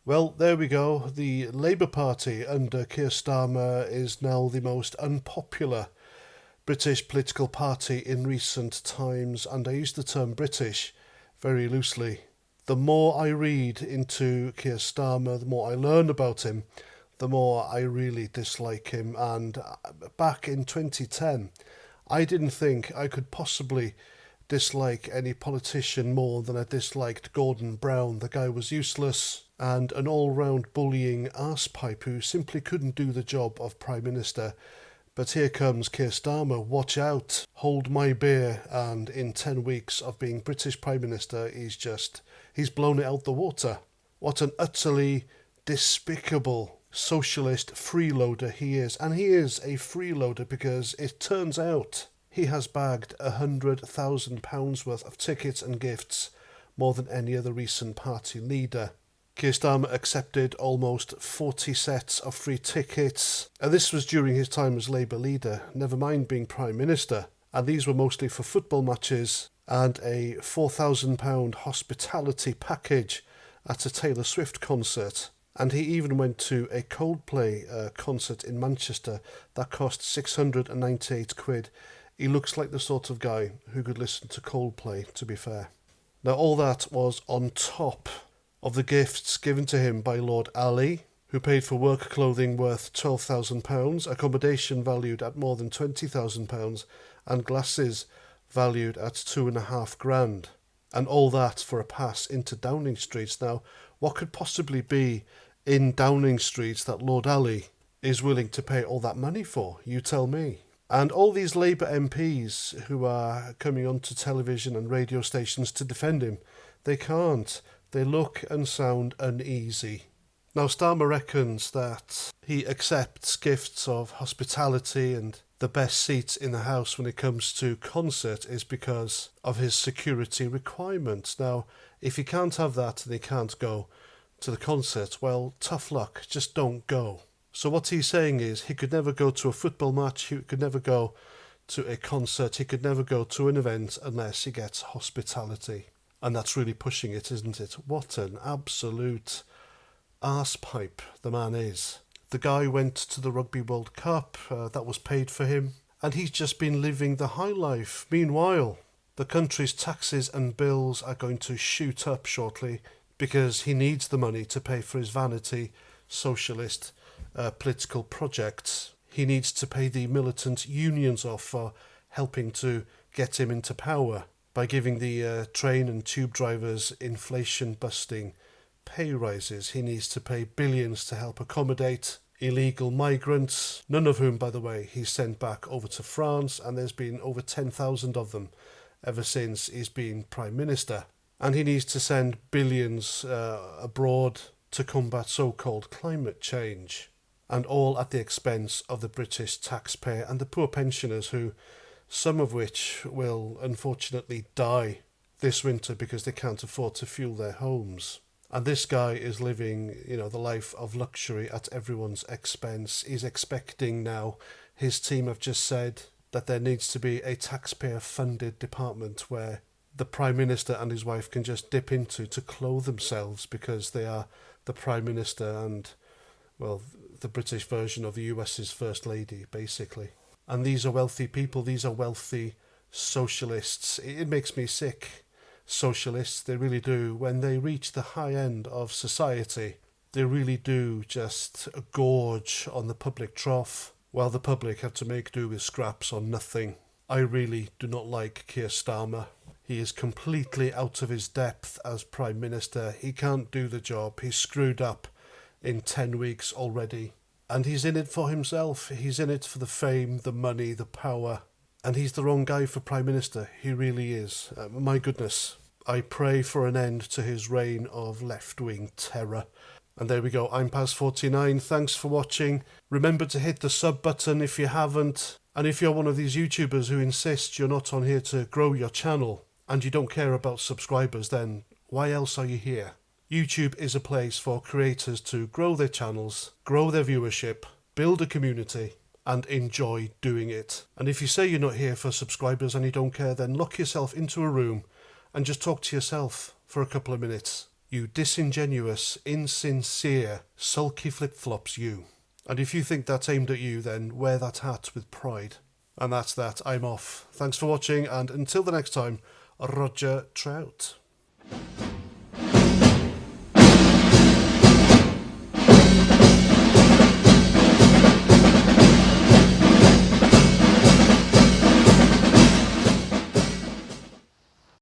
Well, there we go. The Labour Party under Keir Starmer is now the most unpopular British political party in recent times, and I use the term British very loosely. The more I read into Keir Starmer, the more I learn about him, the more I really dislike him. And back in 2010, I didn't think I could possibly dislike any politician more than I disliked Gordon Brown. The guy was useless and an all-round bullying arsepipe who simply couldn't do the job of Prime Minister. But here comes Keir Starmer. Watch out, hold my beer. And in 10 weeks of being British Prime Minister, he's blown it out the water. What an utterly despicable socialist freeloader he is. And he is a freeloader because it turns out he has bagged £100,000 worth of tickets and gifts, more than any other recent party leader. Keir Starmer accepted almost 40 sets of free tickets, and this was during his time as Labour leader, never mind being Prime Minister. And these were mostly for football matches and a £4,000 hospitality package at a Taylor Swift concert. And he even went to a Coldplay concert in Manchester that cost £698. He looks like the sort of guy who could listen to Coldplay, to be fair. Now, all that was on top of the gifts given to him by Lord Ali, who paid for work clothing worth £12,000, accommodation valued at more than £20,000, and glasses valued at £2,500. And all that for a pass into Downing Street. Now, what could possibly be in Downing Street that Lord Ali is willing to pay all that money for? You tell me. And all these Labour MPs who are coming onto television and radio stations to defend him, they can't. They look and sound uneasy. Now, Starmer reckons that he accepts gifts of hospitality and the best seats in the house when it comes to concert is because of his security requirements. Now, if he can't have that and he can't go to the concert, well, tough luck, just don't go. So what he's saying is he could never go to a football match, he could never go to a concert, he could never go to an event unless he gets hospitality. And that's really pushing it, isn't it? What an absolute arsepipe the man is. The guy went to the Rugby World Cup, that was paid for him, and he's just been living the high life. Meanwhile, the country's taxes and bills are going to shoot up shortly because he needs the money to pay for his vanity socialist political projects. He needs to pay the militant unions off for helping to get him into power by giving the train and tube drivers inflation-busting pay rises. He needs to pay billions to help accommodate illegal migrants, none of whom, by the way, he's sent back over to France, and there's been over 10,000 of them ever since he's been Prime Minister. And he needs to send billions abroad to combat so-called climate change, and all at the expense of the British taxpayer and the poor pensioners who, some of which will unfortunately die this winter because they can't afford to fuel their homes. And this guy is living, the life of luxury at everyone's expense. He's expecting now, his team have just said that there needs to be a taxpayer-funded department where the Prime Minister and his wife can just dip into to clothe themselves because they are the Prime Minister and, well, the British version of the US's First Lady, basically. And these are wealthy people, these are wealthy socialists. It makes me sick. Socialists, they really do. When they reach the high end of society, they really do just gorge on the public trough, while the public have to make do with scraps or nothing. I really do not like Keir Starmer. He is completely out of his depth as Prime Minister. He can't do the job. He's screwed up in 10 weeks already. And he's in it for himself. He's in it for the fame, the money, the power. And he's the wrong guy for Prime Minister. He really is. My goodness. I pray for an end to his reign of left-wing terror. And there we go. I'm past 49. Thanks for watching. Remember to hit the sub button if you haven't. And if you're one of these YouTubers who insist you're not on here to grow your channel and you don't care about subscribers, then why else are you here? YouTube is a place for creators to grow their channels, grow their viewership, build a community, and enjoy doing it. And if you say you're not here for subscribers and you don't care, then lock yourself into a room and just talk to yourself for a couple of minutes. You disingenuous, insincere, sulky flip-flops, you. And if you think that's aimed at you, then wear that hat with pride. And that's that. I'm off. Thanks for watching, and until the next time, Roger Trout.